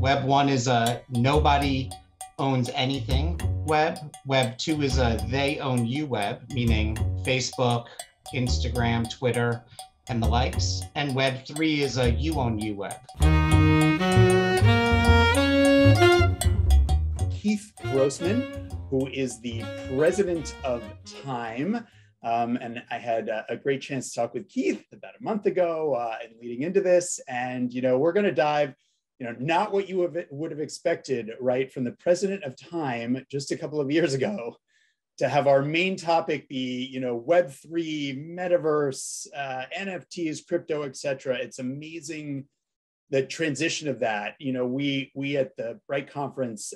Web 1 is a nobody owns anything web. Web 2 is a they own you web, meaning Facebook, Instagram, Twitter, and the likes. And Web 3 is a you own you web. Keith Grossman, who is the president of Time. And I had a great chance to talk with Keith about a month ago and leading into this. And, we're going to dive, not what you would have expected, right, from the president of Time just a couple of years ago to have our main topic be, Web3, metaverse, NFTs, crypto, et cetera. It's amazing the transition of that. We at the BRITE conference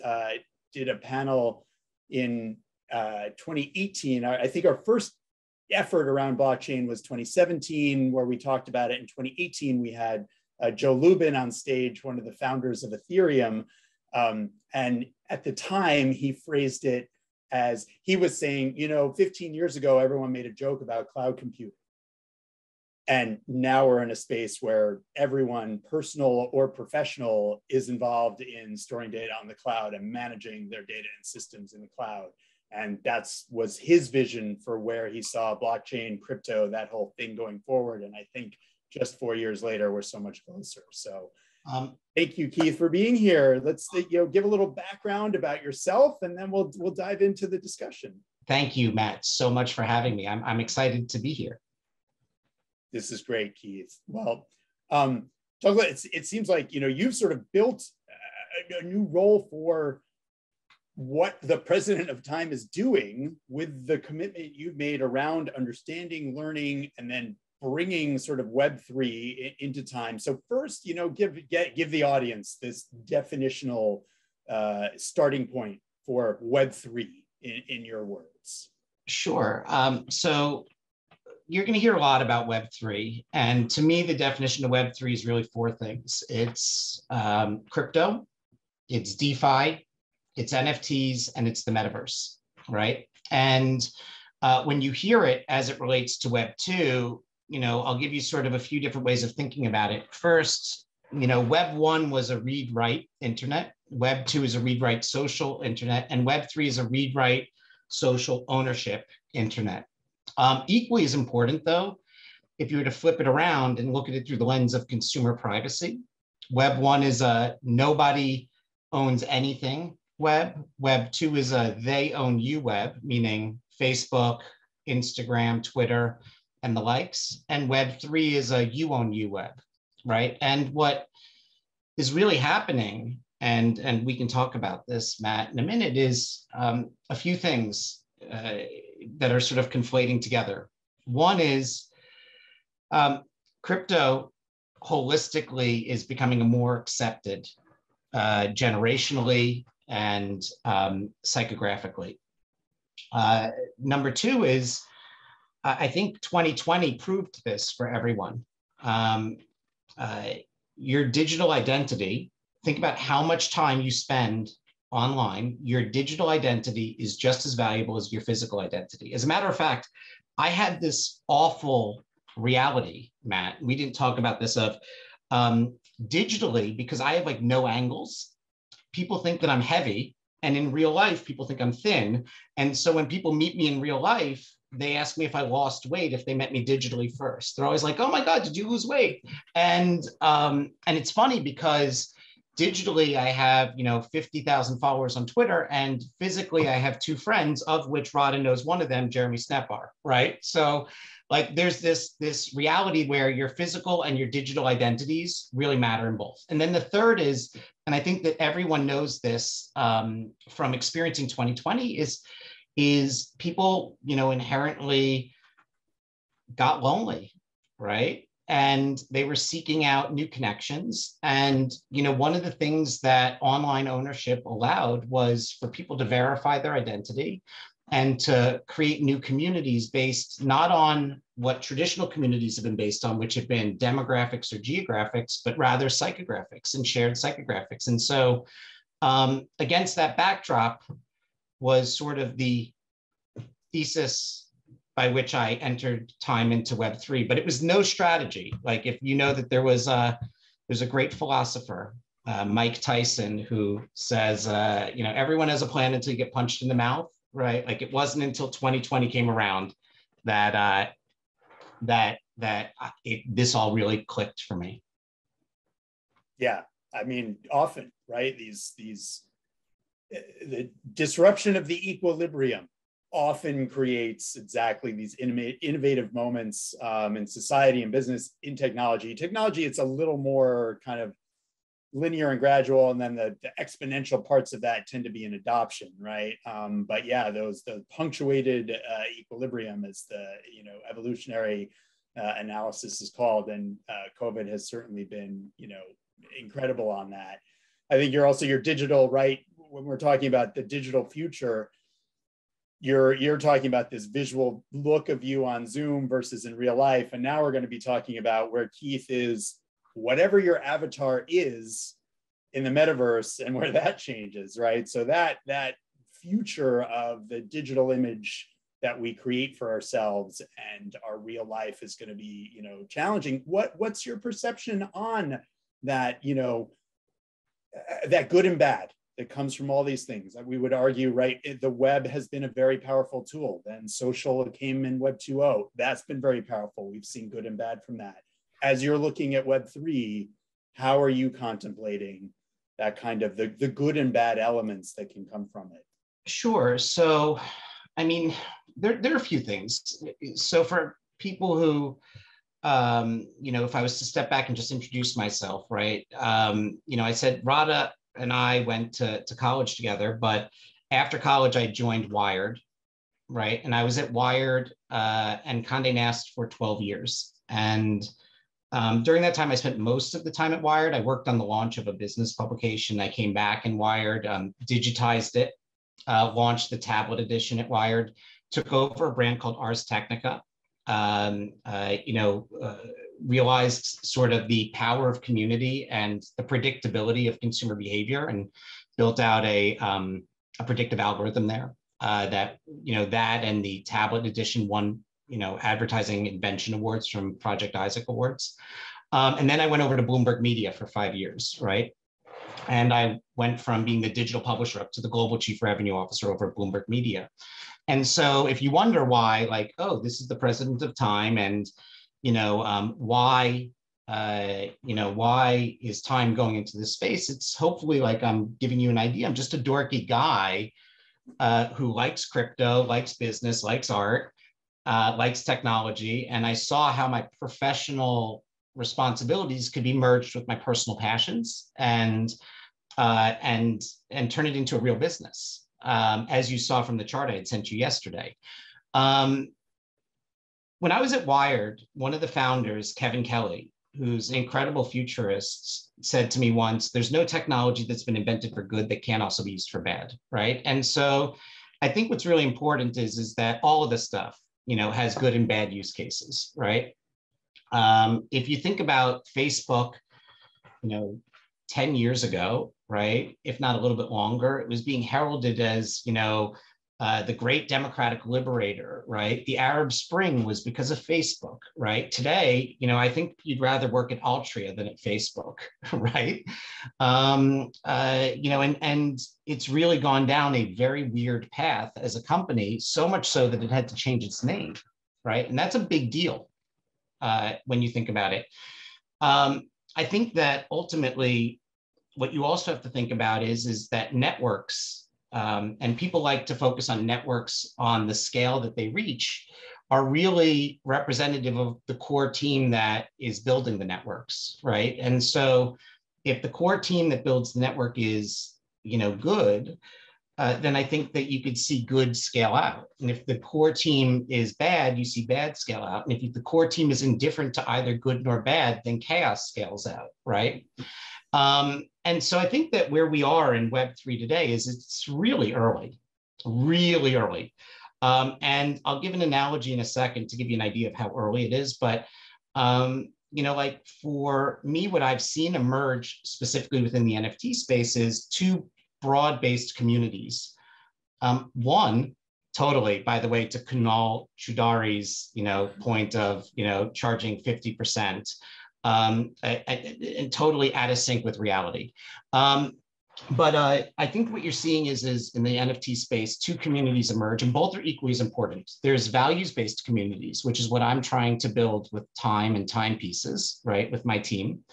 did a panel in 2018. I think our first effort around blockchain was 2017, where we talked about it. In 2018, we had Joe Lubin on stage, one of the founders of Ethereum. And at the time, he phrased it as, he was saying, 15 years ago, everyone made a joke about cloud computing. And now we're in a space where everyone, personal or professional, is involved in storing data on the cloud and managing their data and systems in the cloud. And was his vision for where he saw blockchain, crypto, that whole thing going forward. And I think just 4 years later, we're so much closer. So thank you, Keith, for being here. Let's give a little background about yourself, and then we'll dive into the discussion. Thank you, Matt, so much for having me. I'm excited to be here. This is great, Keith. Well, it seems like you've sort of built a new role for what the president of Time is doing with the commitment you've made around understanding, learning, and then bringing sort of Web3 into Time. So first, give the audience this definitional starting point for Web3 in your words. Sure. So you're going to hear a lot about Web3. And to me, the definition of Web3 is really four things. It's crypto, it's DeFi, it's NFTs, and it's the metaverse, right? And when you hear it as it relates to Web 2, I'll give you sort of a few different ways of thinking about it. First, Web 1 was a read-write internet. Web 2 is a read-write social internet. And Web 3 is a read-write social ownership internet. Equally as important, though, if you were to flip it around and look at it through the lens of consumer privacy, Web 1 is a nobody owns anything web. Web 2 is a they own you web, meaning Facebook, Instagram, Twitter, and the likes. And Web 3 is a you own you web, right? And what is really happening, and we can talk about this, Matt, in a minute, is a few things that are sort of conflating together. One is crypto holistically is becoming a more accepted generationally and psychographically. Number two is, I think 2020 proved this for everyone. Your digital identity, think about how much time you spend online. Your digital identity is just as valuable as your physical identity. As a matter of fact, I had this awful reality, Matt. We didn't talk about this of digitally, because I have no angles. People think that I'm heavy, and in real life, people think I'm thin. And so when people meet me in real life, they ask me if I lost weight if they met me digitally first. They're always like, "Oh my God, did you lose weight?" And it's funny because digitally, I have 50,000 followers on Twitter, and physically, I have two friends, of which Rada knows one of them, Jeremy Snepar, right? So there's this reality where your physical and your digital identities really matter in both. And then the third is, and I think that everyone knows this from experiencing 2020, is people inherently got lonely, right? And they were seeking out new connections. And one of the things that online ownership allowed was for people to verify their identity and to create new communities based not on what traditional communities have been based on, which have been demographics or geographics, but rather psychographics and shared psychographics. And so against that backdrop was sort of the thesis by which I entered Time into Web3, but it was no strategy. Like, if you know that there's a great philosopher Mike Tyson, who says, everyone has a plan until you get punched in the mouth, right? Like it wasn't until 2020 came around that this all really clicked for me. Yeah, I mean, often, right? The disruption of the equilibrium often creates exactly these innovative moments in society and business, in technology. Technology, it's a little more kind of linear and gradual, and then the exponential parts of that tend to be in adoption, right? But yeah, the punctuated equilibrium, as the evolutionary analysis is called, and COVID has certainly been incredible on that. I think your digital, right? When we're talking about the digital future, you're talking about this visual look of you on Zoom versus in real life, and now we're going to be talking about where Keith is, whatever your avatar is in the metaverse, and where that changes, right? So that future of the digital image that we create for ourselves and our real life is going to be challenging. What's your perception on that, that good and bad that comes from all these things? We would argue, right, the web has been a very powerful tool. Then social came in Web 2.0. That's been very powerful. We've seen good and bad from that. As you're looking at Web 3, how are you contemplating that kind of the good and bad elements that can come from it? Sure. So, I mean, there are a few things. So for people who, if I was to step back and just introduce myself, right? I said Radha and I went to college together, but after college, I joined Wired, right? And I was at Wired and Condé Nast for 12 years. And during that time, I spent most of the time at Wired. I worked on the launch of a business publication. I came back and Wired, digitized it, launched the tablet edition at Wired, took over a brand called Ars Technica, realized sort of the power of community and the predictability of consumer behavior, and built out a predictive algorithm there that and the tablet edition won advertising invention awards from Project Isaac Awards. And then I went over to Bloomberg Media for 5 years, right? And I went from being the digital publisher up to the global chief revenue officer over at Bloomberg Media. And so if you wonder why, like, oh, this is the president of Time, and why is Time going into this space? It's hopefully like I'm giving you an idea. I'm just a dorky guy who likes crypto, likes business, likes art, likes technology, and I saw how my professional responsibilities could be merged with my personal passions and turn it into a real business. As you saw from the chart I had sent you yesterday. When I was at Wired, one of the founders, Kevin Kelly, who's an incredible futurist, said to me once, there's no technology that's been invented for good that can't also be used for bad, right? And so I think what's really important is that all of this stuff, has good and bad use cases, right? If you think about Facebook, 10 years ago, right, if not a little bit longer, it was being heralded as, the great democratic liberator, right? The Arab Spring was because of Facebook, right? Today, I think you'd rather work at Altria than at Facebook, right? And it's really gone down a very weird path as a company, so much so that it had to change its name, right? And that's a big deal when you think about it. I think that ultimately, what you also have to think about is that networks, and people like to focus on networks on the scale that they reach, are really representative of the core team that is building the networks, right? And so if the core team that builds the network is, good, then I think that you could see good scale out. And if the core team is bad, you see bad scale out. And if the core team is indifferent to either good nor bad, then chaos scales out, right? And so I think that where we are in Web3 today is it's really early, really early. And I'll give an analogy in a second to give you an idea of how early it is. But, like for me, what I've seen emerge specifically within the NFT space is two broad-based communities. One, totally, by the way, to Kunal Choudhary's, point of, charging 50%. and totally out of sync with reality. But I think what you're seeing is in the NFT space, two communities emerge, and both are equally as important. There's values-based communities, which is what I'm trying to build with time and timepieces, right, with my team.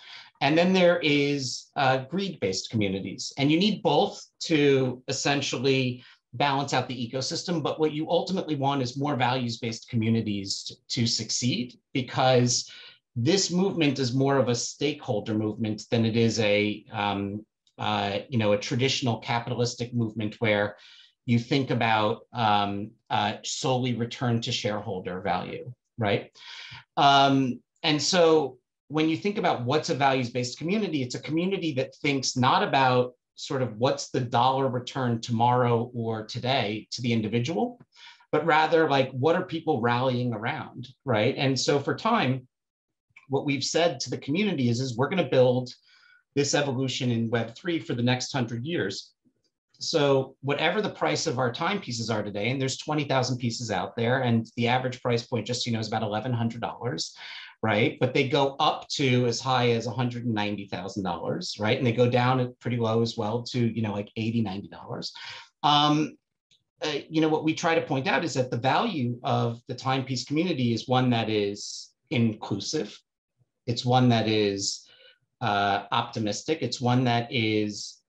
And then there is greed-based communities. And you need both to essentially balance out the ecosystem. But what you ultimately want is more values-based communities to succeed, because this movement is more of a stakeholder movement than it is a traditional capitalistic movement where you think about solely return to shareholder value, right? And so when you think about what's a values-based community, it's a community that thinks not about sort of what's the dollar return tomorrow or today to the individual, but rather like what are people rallying around, right? And so for time, what we've said to the community is we're going to build this evolution in Web3 for the next 100 years. So whatever the price of our timepieces are today, and there's 20,000 pieces out there, and the average price point, just so you know, is about $1,100, right? But they go up to as high as $190,000, right? And they go down at pretty low as well to, like $80, $90. What we try to point out is that the value of the timepiece community is one that is inclusive. It's one that is optimistic. It's one that is,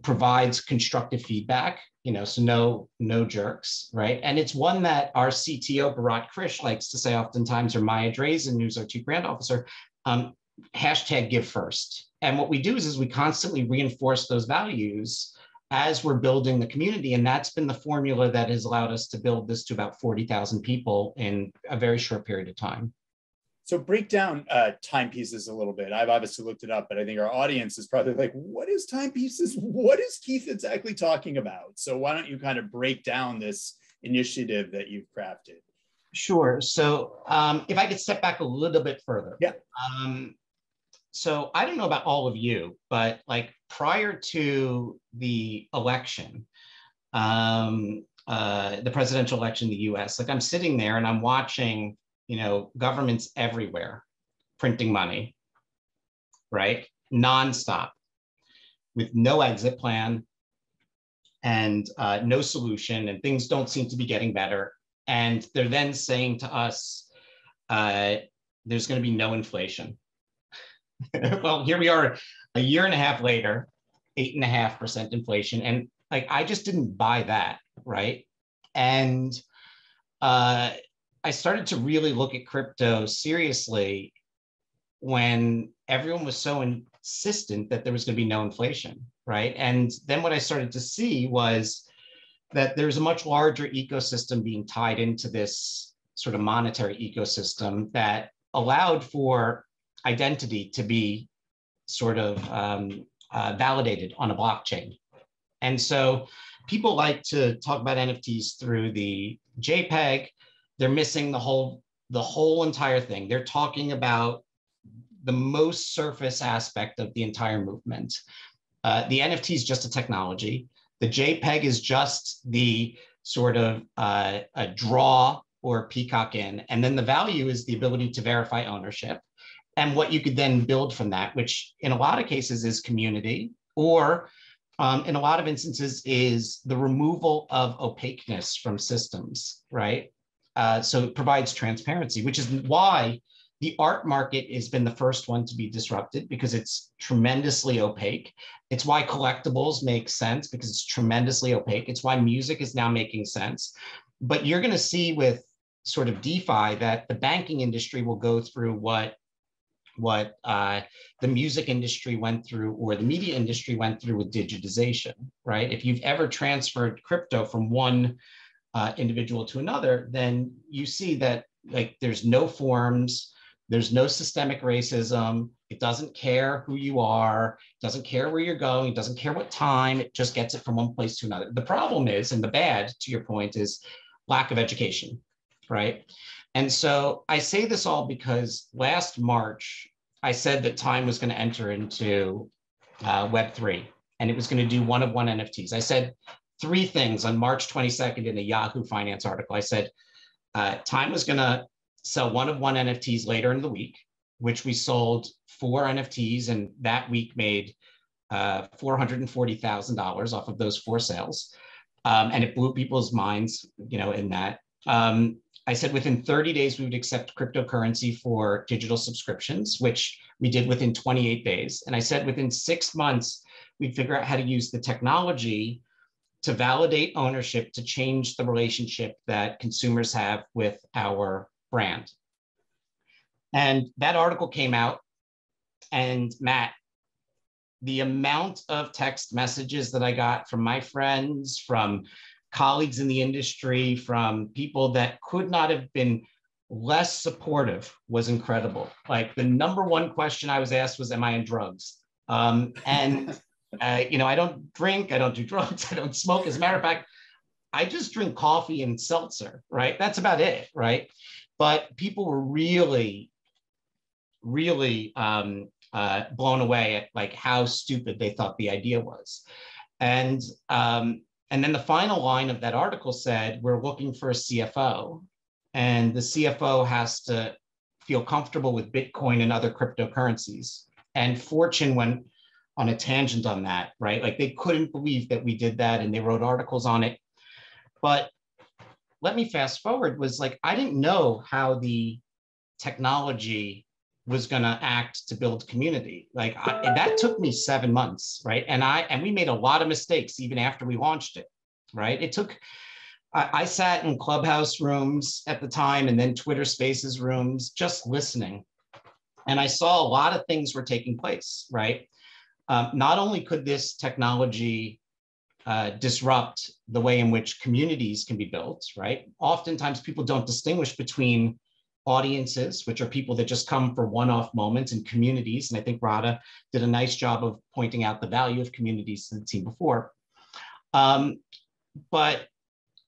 provides constructive feedback, so no jerks, right? And it's one that our CTO, Bharat Krish, likes to say oftentimes, or Maya Drazen, who's our chief brand officer, hashtag give first. And what we do is we constantly reinforce those values as we're building the community. And that's been the formula that has allowed us to build this to about 40,000 people in a very short period of time. So break down timepieces a little bit. I've obviously looked it up, but I think our audience is probably like, what is timepieces? What is Keith exactly talking about? So why don't you kind of break down this initiative that you've crafted? Sure. So if I could step back a little bit further. Yeah. So I don't know about all of you, but like prior to the election, the presidential election in the US, like I'm sitting there and I'm watching governments everywhere printing money, right? Nonstop, with no exit plan and no solution, and things don't seem to be getting better. And they're then saying to us, there's going to be no inflation. Well, here we are a year and a half later, 8.5% inflation. And like, I just didn't buy that, right? And I started to really look at crypto seriously when everyone was so insistent that there was going to be no inflation, right? And then what I started to see was that there's a much larger ecosystem being tied into this sort of monetary ecosystem that allowed for identity to be sort of validated on a blockchain. And so people like to talk about NFTs through the JPEG. They're missing the whole entire thing. They're talking about the most surface aspect of the entire movement. The NFT is just a technology. The JPEG is just the sort of a draw or peacock in. And then the value is the ability to verify ownership and what you could then build from that, which in a lot of cases is community, or in a lot of instances is the removal of opaqueness from systems, right? So it provides transparency, which is why the art market has been the first one to be disrupted, because it's tremendously opaque. It's why collectibles make sense, because it's tremendously opaque. It's why music is now making sense. But you're going to see with sort of DeFi that the banking industry will go through what the music industry went through, or the media industry went through with digitization, right? If you've ever transferred crypto from one individual to another, then you see that like there's no forms, there's no systemic racism. It doesn't care who you are, it doesn't care where you're going, it doesn't care what time, it just gets it from one place to another. The problem is, and the bad, to your point, is lack of education, right? And so I say this all because last March, I said that Time was going to enter into Web3, and it was going to do one-of-one NFTs. I said three things on March 22nd in a Yahoo Finance article. I said Time was going to sell one-of-one NFTs later in the week, which we sold 4 NFTs, and that week made $440,000 off of those 4 sales. And it blew people's minds, in that. I said within 30 days, we would accept cryptocurrency for digital subscriptions, which we did within 28 days. And I said within 6 months, we'd figure out how to use the technology to validate ownership, to change the relationship that consumers have with our brand. And that article came out, and Matt, the amount of text messages that I got from my friends, from colleagues in the industry, from people that could not have been less supportive was incredible. Like the number one question I was asked was, am I on drugs? I don't drink, I don't do drugs, I don't smoke. As a matter of fact, I just drink coffee and seltzer, right? That's about it, right? But people were really, really blown away at like how stupid they thought the idea was. And then the final line of that article said, we're looking for a CFO, and the CFO has to feel comfortable with Bitcoin and other cryptocurrencies. And Fortune went on a tangent on that, right? Like they couldn't believe that we did that, and they wrote articles on it. But let me fast forward, was like, I didn't know how the technology was going to act to build community. Like that took me 7 months, right? And we made a lot of mistakes even after we launched it, right? I sat in Clubhouse rooms at the time, and then Twitter Spaces rooms, just listening. And I saw a lot of things were taking place, right? Not only could this technology disrupt the way in which communities can be built, right? Oftentimes people don't distinguish between audiences, which are people that just come for one-off moments, and communities. And I think Radha did a nice job of pointing out the value of communities to the team before. But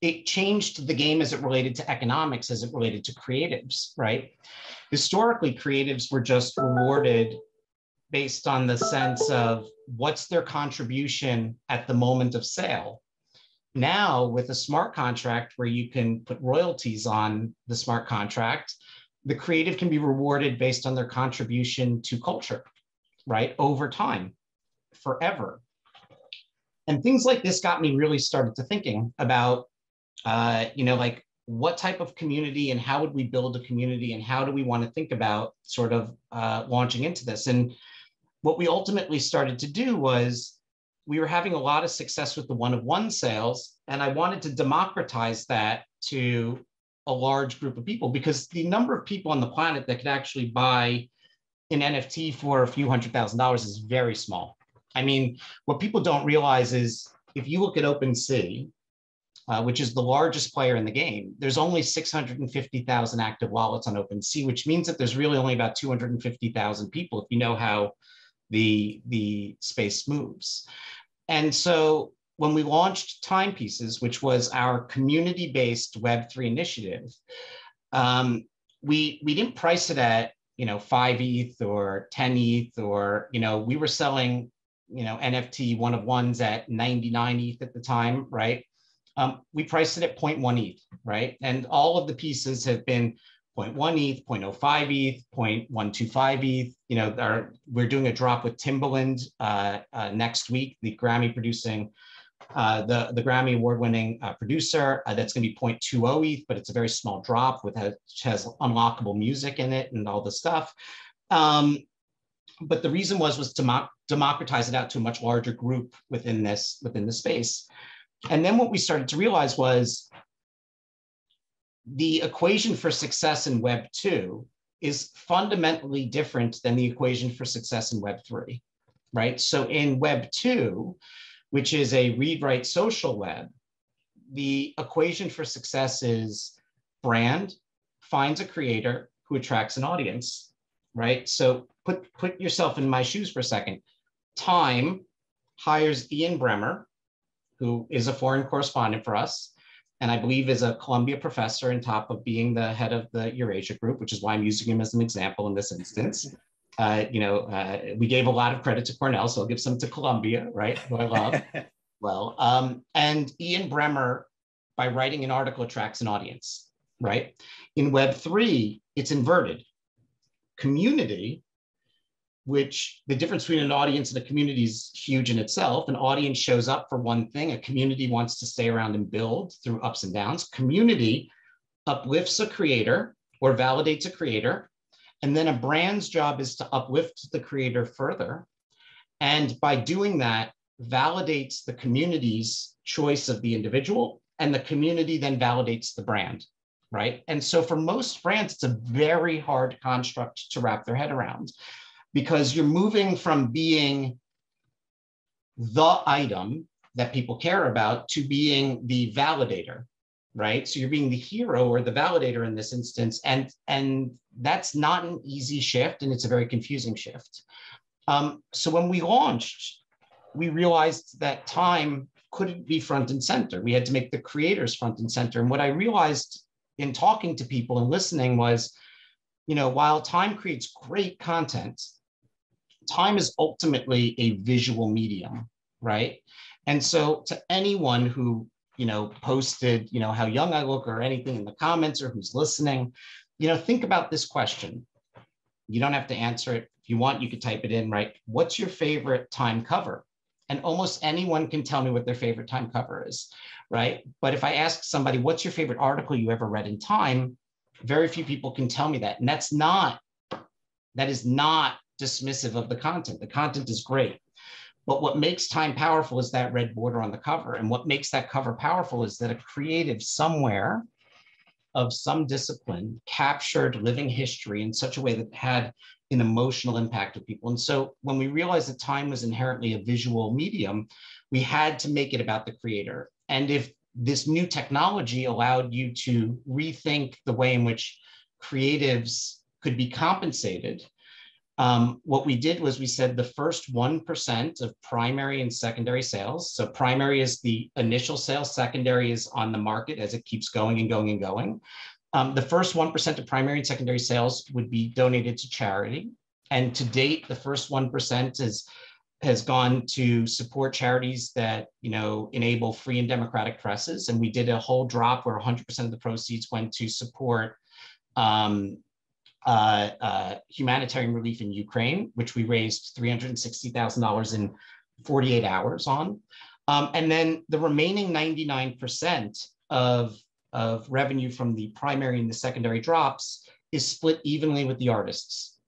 it changed the game as it related to economics, as it related to creatives, right? Historically, creatives were just rewarded based on the sense of what's their contribution at the moment of sale. Now, with a smart contract where you can put royalties on the smart contract, the creative can be rewarded based on their contribution to culture, right? Over time, forever. And things like this got me really started to thinking about, like what type of community and how would we build a community, and how do we want to think about sort of launching into this? And what we ultimately started to do was, we were having a lot of success with the one-of-one sales, and I wanted to democratize that to a large group of people, because the number of people on the planet that could actually buy an NFT for a few $100,000 is very small. I mean, what people don't realize is, if you look at OpenSea, which is the largest player in the game, there's only 650,000 active wallets on OpenSea, which means that there's really only about 250,000 people, if you know how the space moves. And so when we launched Timepieces, which was our community-based Web3 initiative, we didn't price it at 5 ETH or 10 ETH, or we were selling NFT one-of-ones at 99 ETH at the time, right? We priced it at 0.1 ETH, right? And all of the pieces have been 0.1 ETH, 0.05 ETH, 0.125 ETH. We're doing a drop with Timbaland next week, the Grammy producing, the Grammy award-winning producer. That's going to be 0.20 ETH, but it's a very small drop which has unlockable music in it and all the stuff. But the reason was to democratize it out to a much larger group within the space. And then what we started to realize was, the equation for success in Web 2 is fundamentally different than the equation for success in Web 3, right? So in Web 2, which is a read-write social web, the equation for success is brand finds a creator who attracts an audience, right? So put yourself in my shoes for a second. Time hires Ian Bremmer, who is a foreign correspondent for us, and I believe is a Columbia professor on top of being the head of the Eurasia group, which is why I'm using him as an example in this instance. We gave a lot of credit to Cornell, so I'll give some to Columbia, right, who I love. And Ian Bremmer, by writing an article, attracts an audience. right? In Web3, it's inverted. Community, which the difference between an audience and a community is huge in itself. An audience shows up for one thing. A community wants to stay around and build through ups and downs. Community uplifts a creator or validates a creator. And then a brand's job is to uplift the creator further. And by doing that, validates the community's choice of the individual, and the community then validates the brand, right? And so for most brands, it's a very hard construct to wrap their head around, because you're moving from being the item that people care about to being the validator, right? So you're being the hero or the validator in this instance. And that's not an easy shift, and it's a very confusing shift. So when we launched, we realized that time couldn't be front and center. We had to make the creators front and center. And what I realized in talking to people and listening was, while time creates great content, time is ultimately a visual medium, right? And so to anyone who, posted, how young I look or anything in the comments, or who's listening, think about this question. You don't have to answer it. If you want, you could type it in, right? What's your favorite time cover? And almost anyone can tell me what their favorite time cover is, right? But if I ask somebody, what's your favorite article you ever read in Time? Very few people can tell me that. And that is not dismissive of the content. The content is great. But what makes Time powerful is that red border on the cover. And what makes that cover powerful is that a creative somewhere of some discipline captured living history in such a way that had an emotional impact with people. And so when we realized that Time was inherently a visual medium, we had to make it about the creator. And if this new technology allowed you to rethink the way in which creatives could be compensated, what we did was we said the first 1% of primary and secondary sales. So primary is the initial sales, secondary is on the market as it keeps going and going and going. The first 1% of primary and secondary sales would be donated to charity. And to date, the first 1% has gone to support charities that enable free and democratic presses. And we did a whole drop where 100% of the proceeds went to support humanitarian relief in Ukraine, which we raised $360,000 in 48 hours on. And then the remaining 99% of revenue from the primary and the secondary drops is split evenly with the artists,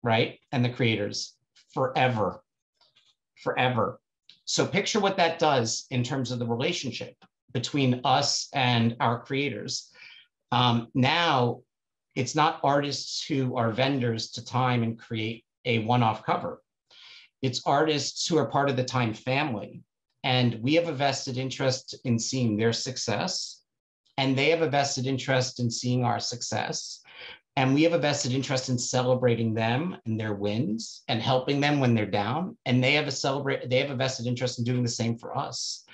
right? And the creators forever. So picture what that does in terms of the relationship between us and our creators. Now, it's not artists who are vendors to Time and create a one-off cover. It's artists who are part of the Time family. And we have a vested interest in seeing their success. And they have a vested interest in seeing our success. And we have a vested interest in celebrating them and their wins and helping them when they're down. And they have a vested interest in doing the same for us.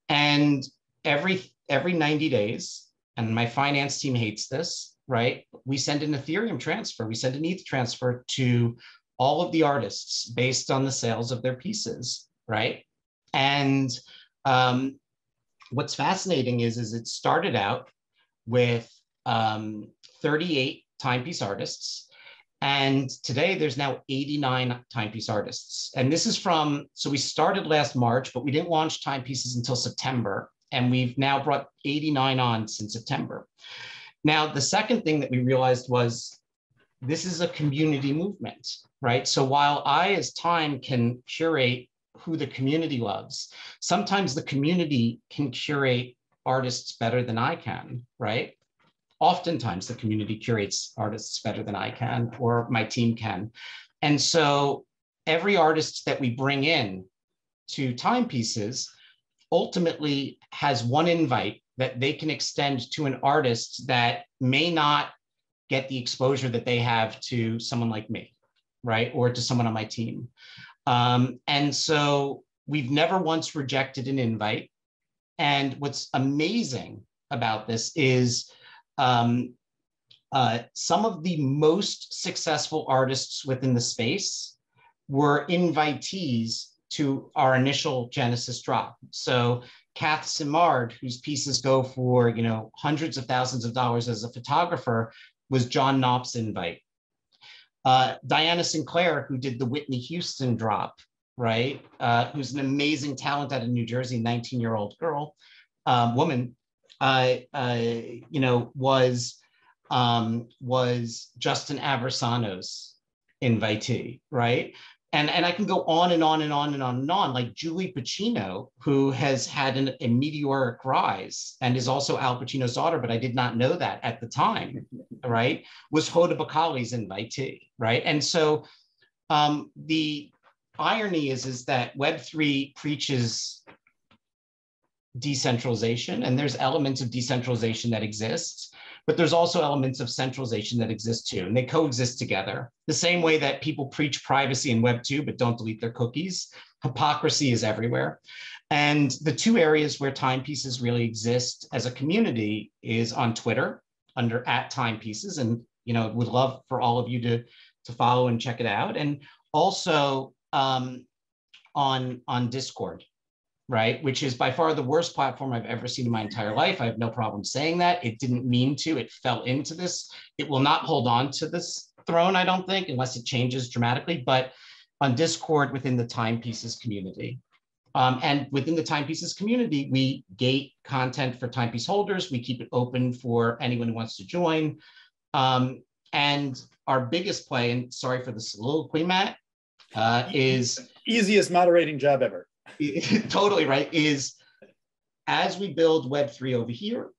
And every 90 days, and my finance team hates this, right? We send an Ethereum transfer, we send an ETH transfer to all of the artists based on the sales of their pieces, right? And what's fascinating is it started out with 38 timepiece artists. And today there's now 89 timepiece artists. And this is so we started last March, but we didn't launch timepieces until September. And we've now brought 89 on since September. Now, the second thing that we realized was this is a community movement, right? So while I, as Time, can curate who the community loves, sometimes the community can curate artists better than I can, right? Oftentimes the community curates artists better than I can, or my team can. And so every artist that we bring in to timepieces ultimately has one invite that they can extend to an artist that may not get the exposure that they have to someone like me, right? Or to someone on my team. And so we've never once rejected an invite. And what's amazing about this is some of the most successful artists within the space were invitees to our initial Genesis drop. So Kath Simard, whose pieces go for, hundreds of thousands of dollars as a photographer, was John Knopf's invite. Diana Sinclair, who did the Whitney Houston drop, right? Who's an amazing talent out of New Jersey, 19-year-old girl, woman, was Justin Aversano's invitee, right? And I can go on and on and on and on and on, like Julie Pacino, who has had a meteoric rise and is also Al Pacino's daughter, but I did not know that at the time, right? Was Hoda Bakali's invitee, right? And so the irony is that Web3 preaches decentralization, and there's elements of decentralization that exists, but there's also elements of centralization that exist too, and they coexist together. The same way that people preach privacy in Web 2, but don't delete their cookies, hypocrisy is everywhere. And the two areas where timepieces really exist as a community is on Twitter under @timepieces, and would love for all of you to follow and check it out, and also on Discord, right? Which is by far the worst platform I've ever seen in my entire life. I have no problem saying that. It didn't mean to, it fell into this. It will not hold on to this throne, I don't think, unless it changes dramatically, but on Discord within the Timepieces community. And within the Timepieces community, we gate content for timepiece holders. We keep it open for anyone who wants to join. And our biggest play, and sorry for the soliloquy, Matt, is... Easiest moderating job ever. Totally right, is as we build Web3 over here,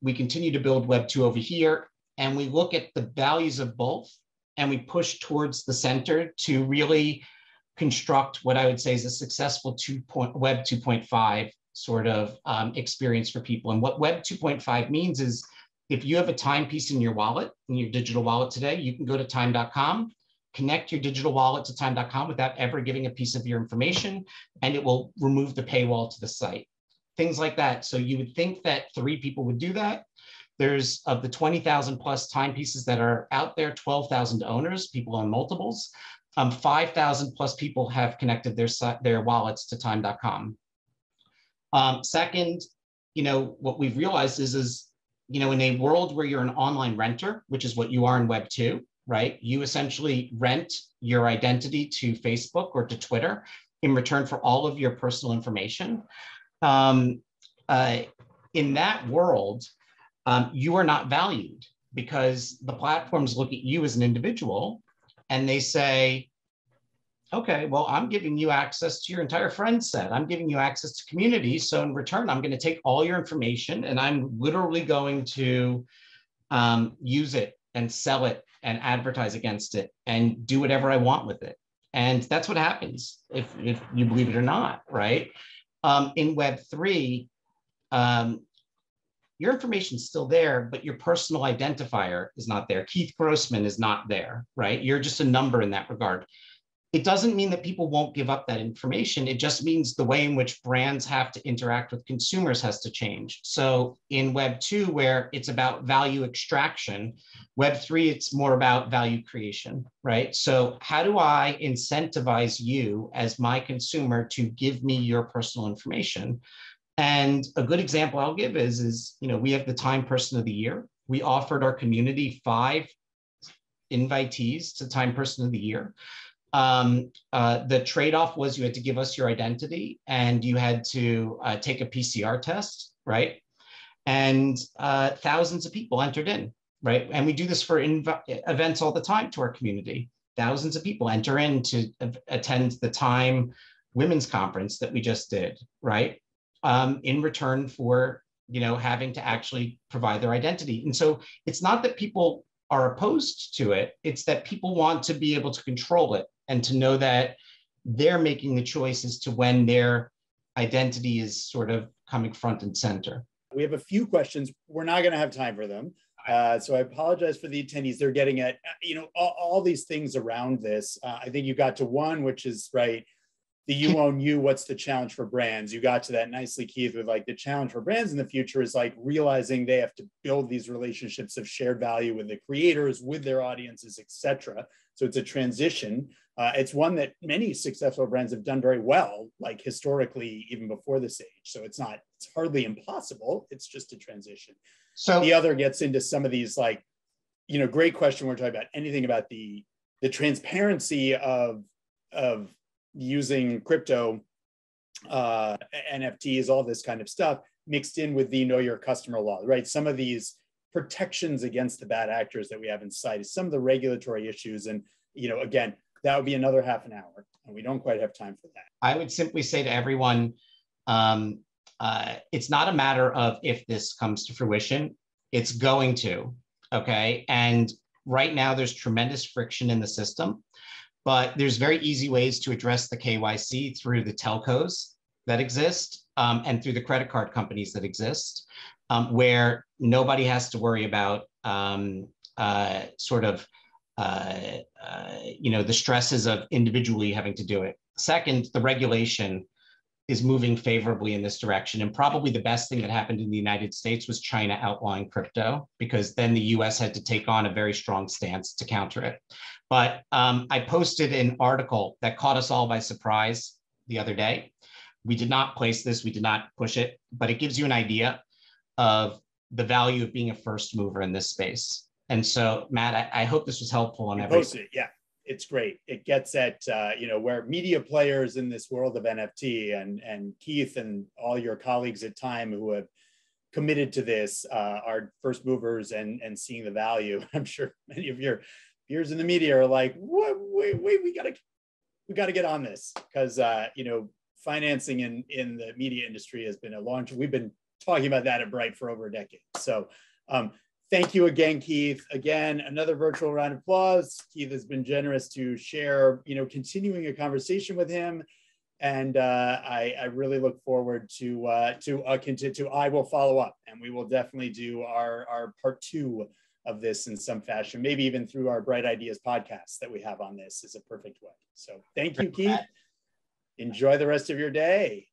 we continue to build Web2 over here, and we look at the values of both, and we push towards the center to really construct what I would say is a successful Web 2.5 sort of experience for people. And what Web 2.5 means is if you have a timepiece in your wallet, in your digital wallet today, you can go to time.com, connect your digital wallet to time.com without ever giving a piece of your information, and it will remove the paywall to the site. Things like that. So you would think that 3 people would do that. There's, of the 20,000 plus timepieces that are out there, 12,000 owners, people own multiples. 5,000 plus people have connected their wallets to time.com. Second, what we've realized is in a world where you're an online renter, which is what you are in Web 2, right? You essentially rent your identity to Facebook or to Twitter in return for all of your personal information. In that world, you are not valued because the platforms look at you as an individual and they say, okay, well, I'm giving you access to your entire friend set. I'm giving you access to community. So in return, I'm going to take all your information and I'm literally going to use it and sell it and advertise against it and do whatever I want with it. And that's what happens if you believe it or not, right? In Web3, your information is still there, but your personal identifier is not there. Keith Grossman is not there, right? You're just a number in that regard. It doesn't mean that people won't give up that information. It just means the way in which brands have to interact with consumers has to change. So in Web 2, where it's about value extraction, Web 3, it's more about value creation, right? So how do I incentivize you as my consumer to give me your personal information? And a good example I'll give is we have the Time Person of the Year. We offered our community 5 invitees to Time Person of the Year. The trade-off was you had to give us your identity and you had to take a PCR test, right? And thousands of people entered in, right? And we do this for events all the time to our community. Thousands of people enter in to attend the Time Women's Conference that we just did, right? In return for, having to actually provide their identity. And so it's not that people are opposed to it, it's that people want to be able to control it and to know that they're making the choice as to when their identity is sort of coming front and center. We have a few questions. We're not going to have time for them. So I apologize for the attendees. They're getting at, all these things around this. I think you got to one, which is right. the you own you, what's the challenge for brands? You got to that nicely, Keith, with like the challenge for brands in the future is like realizing they have to build these relationships of shared value with the creators, with their audiences, etc. So it's a transition. It's one that many successful brands have done very well, like historically, even before this age. So it's hardly impossible. It's just a transition. So the other gets into some of these like, great question. We're talking about anything about the transparency of using crypto, NFTs, all this kind of stuff mixed in with the know your customer law, right? Some of these protections against the bad actors that we have in society, some of the regulatory issues. And, again, that would be another half an hour, and we don't quite have time for that. I would simply say to everyone, it's not a matter of if this comes to fruition, it's going to, okay? And right now there's tremendous friction in the system. But there's very easy ways to address the KYC through the telcos that exist and through the credit card companies that exist, where nobody has to worry about the stresses of individually having to do it. Second, the regulation is moving favorably in this direction. And probably the best thing that happened in the United States was China outlawing crypto, because then the US had to take on a very strong stance to counter it. But I posted an article that caught us all by surprise the other day. We did not place this, we did not push it, but it gives you an idea of the value of being a first mover in this space. And so, Matt, I hope this was helpful on everything. Post it, yeah. It's great. It gets at, where media players in this world of NFT and Keith and all your colleagues at Time who have committed to this are first movers and seeing the value. I'm sure many of your peers in the media are like, what? Wait, we gotta get on this, because financing in the media industry has been a long time. We've been talking about that at BRITE for over a decade. So thank you again, Keith. Again, another virtual round of applause. Keith has been generous to share, continuing a conversation with him. And I really look forward to I will follow up, and we will definitely do our part 2 of this in some fashion, maybe even through our Bright Ideas podcast that we have on this is a perfect way. So thank you, Keith. Enjoy the rest of your day.